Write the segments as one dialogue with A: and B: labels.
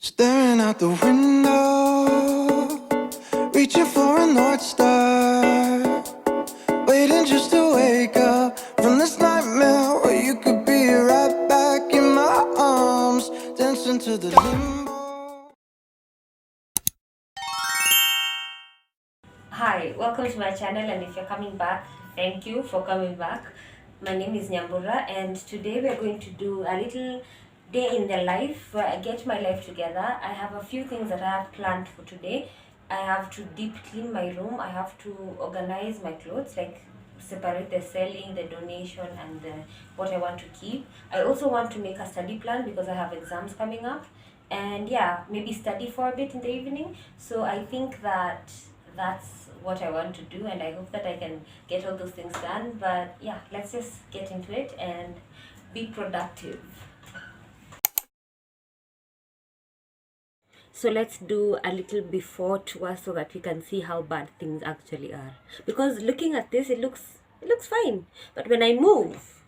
A: Staring out the window, reaching for a North Star, waiting just to wake up from this nightmare where you could be right back in my arms, dancing to the limbo.
B: Hi, welcome to my channel, and if you're coming back, thank you for coming back. My name is Nyambura, and today we are going to do a little day in the life where I get my life together. I have a few things that I have planned for today. I have to deep clean my room. I have to organize my clothes, like separate the selling, the donation, and what I want to keep. I also want to make a study plan because I have exams coming up, and yeah, maybe study for a bit in the evening. So I think that's what I want to do, and I hope that I can get all those things done. But yeah, let's just get into it and be productive. So let's do a little before tour so that we can see how bad things actually are. Because looking at this, it looks fine, but when I move,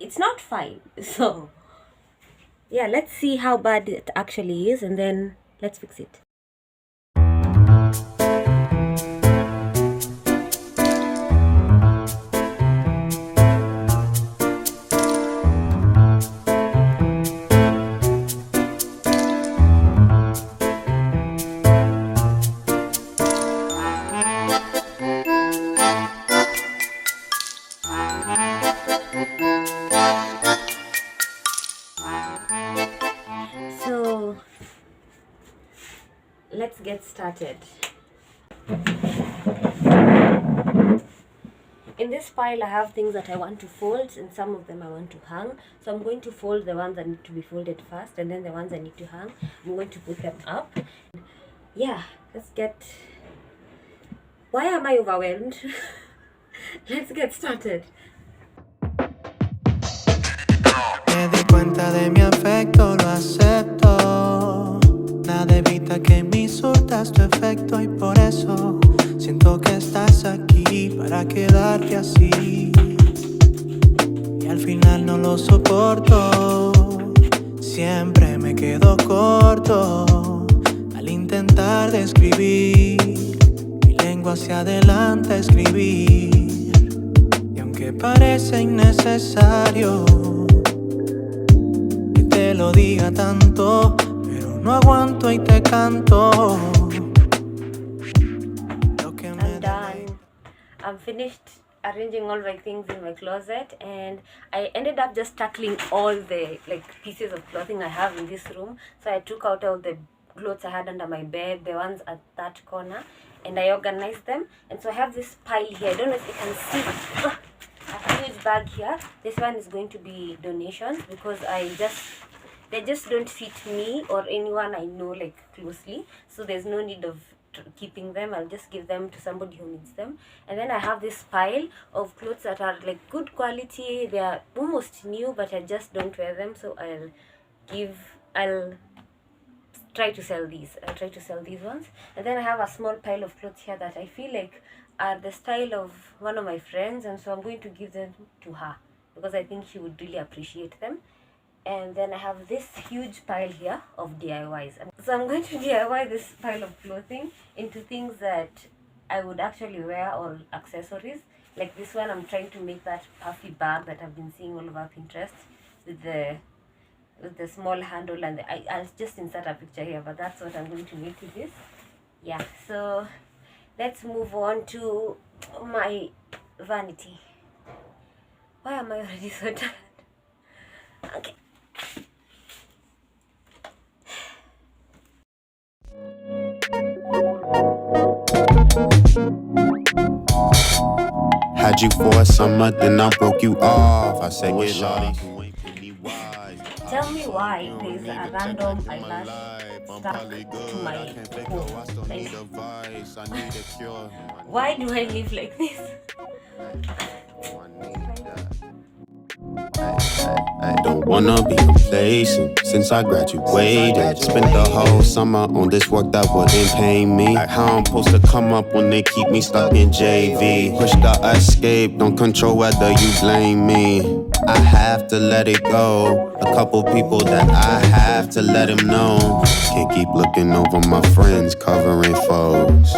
B: it's not fine. So yeah, let's see how bad it actually is, and then let's fix it. So let's get started. In this pile I have things that I want to fold, and some of them I want to hang. So I'm going to fold the ones that need to be folded first, and then the ones I need to hang, I'm going to put them up. Yeah, let's get... Why am I overwhelmed? Let's get started.
A: Me di cuenta de mi afecto, lo acepto. Nada evita que me surtas tu efecto, y por eso siento que estás aquí para quedarte así. Y al final no lo soporto, siempre me quedo corto al intentar describir mi lengua hacia adelante escribir. Y aunque parece innecesario te lo diga tanto, pero no aguanto y te canto.
B: I'm done. I'm finished arranging all my things in my closet, and I ended up just tackling all the pieces of clothing I have in this room. So I took out all the clothes I had under my bed, the ones at that corner, and I organized them. And so I have this pile here. I don't know if you can see a huge bag here. This one is going to be donations because they just don't fit me or anyone I know closely, so there's no need of keeping them. I'll just give them to somebody who needs them. And then I have this pile of clothes that are good quality. They are almost new, but I just don't wear them, so I'll try to sell these. I'll try to sell these ones. And then I have a small pile of clothes here that I feel like are the style of one of my friends, and so I'm going to give them to her because I think she would really appreciate them. And then I have this huge pile here of DIYs. So I'm going to DIY this pile of clothing into things that I would actually wear, or accessories. Like this one, I'm trying to make that puffy bag that I've been seeing all over Pinterest with the small handle, and I'll just insert a picture here, but that's what I'm going to make with this. Yeah, so let's move on to my vanity. Why am I already so tired? Okay.
C: Had you for a summer, then I broke you off. I said, get lost.
B: Tell me why there's a random eyelash stuck to my comb. Why do I live like this?
C: I don't wanna be complacent since I graduated. Spent the whole summer on this work that wouldn't pay me. How I'm supposed to come up when they keep me stuck in JV? Push the escape, don't control whether you blame me. I have to let it go. A couple people that I have to let him know. Can't keep looking over my friends covering foes.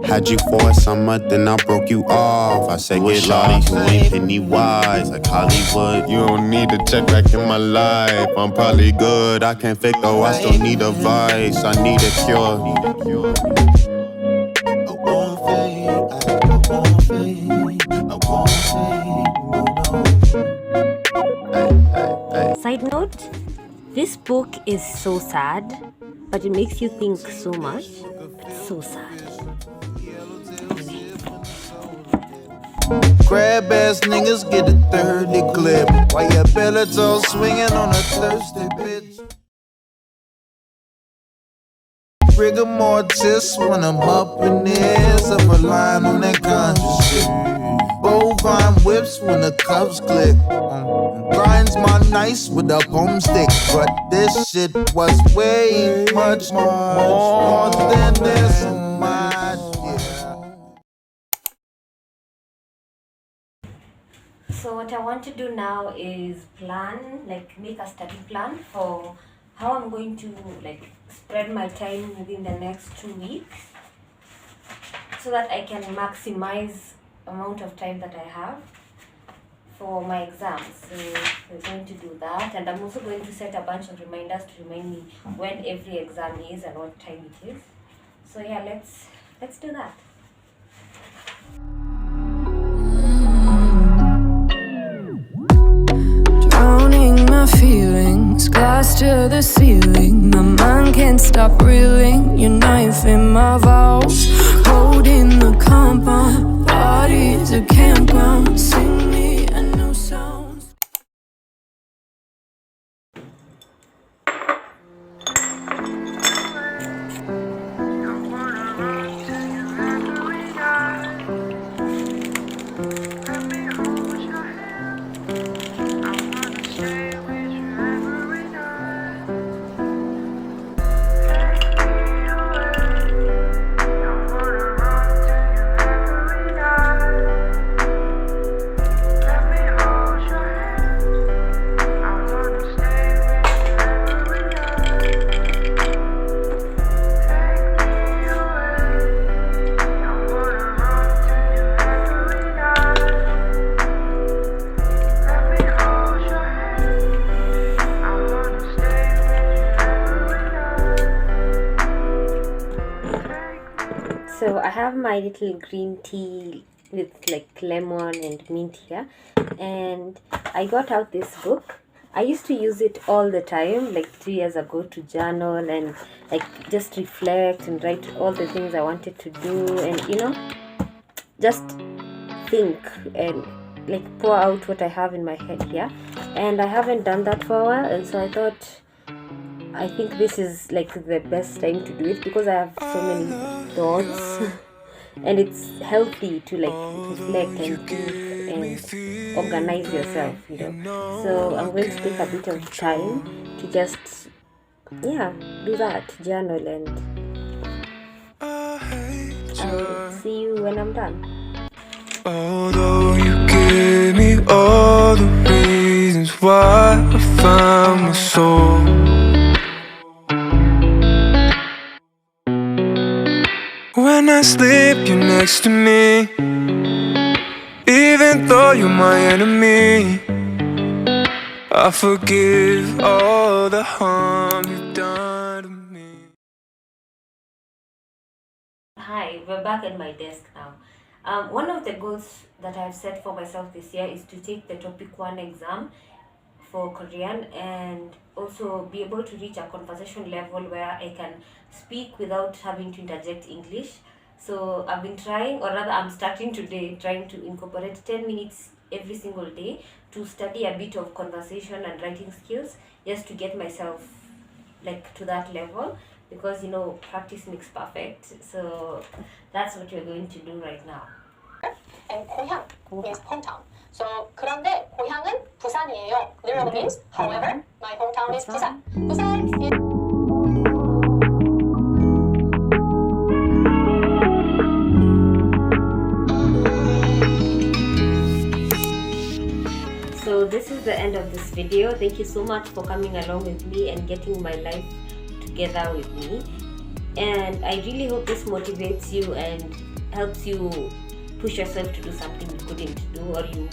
C: Had you for a summer, then I broke you off. I said get lost, who ain't penny wise like Hollywood. You don't need to check back in my life. I'm probably good, I can't fake though. I still need advice, I need a cure. I won't fade, I won't fade, I won't fade, no.
B: Side note, this book is so sad, but it makes you think so much. It's so sad.
A: Crab ass niggas get a 30 clip. While your belly's all swinging on a thirsty bitch. Rigor mortis when I'm up in the air. I'm relying on that conscious shit. Bovine whips when the cuffs click. Grinds my nice with a boomstick. But this shit was way much more than this.
B: So what I want to do now is make a study plan for how I'm going to spread my time within the next 2 weeks, so that I can maximize amount of time that I have for my exams. So we're going to do that, and I'm also going to set a bunch of reminders to remind me when every exam is and what time it is. So yeah, let's do that.
D: Feelings, glass to the ceiling. My mind can't stop reeling. Your knife in my vows, holding the compound. Body's a campground. Sing me a new song.
B: So I have my little green tea with lemon and mint here, and I got out this book. I used to use it all the time 3 years ago to journal and just reflect and write all the things I wanted to do, and just think and pour out what I have in my head here. And I haven't done that for a while, and so I think this is the best time to do it, because I have so many thoughts and it's healthy to reflect and think and organize yourself, So I'm going to take a bit of time to just do that, journal, and I'll see you when I'm done.
D: Although you give me all the reasons why I found my soul, when I sleep, you're next to me. Even though you're my enemy, I forgive all the harm you've done to me.
B: Hi, we're back at my desk now. One of the goals that I've set for myself this year is to take the topic 1 exam for Korean, and also be able to reach a conversation level where I can speak without having to interject English. So I've been trying, or rather I'm starting today, trying to incorporate 10 minutes every single day to study a bit of conversation and writing skills, just to get myself to that level, because practice makes perfect. So that's what we're going to do right now.
E: And 고향 means hometown. So 그런데 고향은 부산이에요. Literally means, however, my hometown is 부산. 부산 is
B: this is the end of this video. Thank you so much for coming along with me and getting my life together with me. And I really hope this motivates you and helps you push yourself to do something you couldn't do or you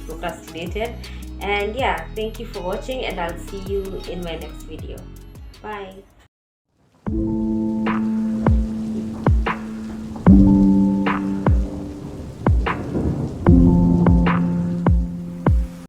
B: procrastinated. And yeah, thank you for watching, and I'll see you in my next video. Bye.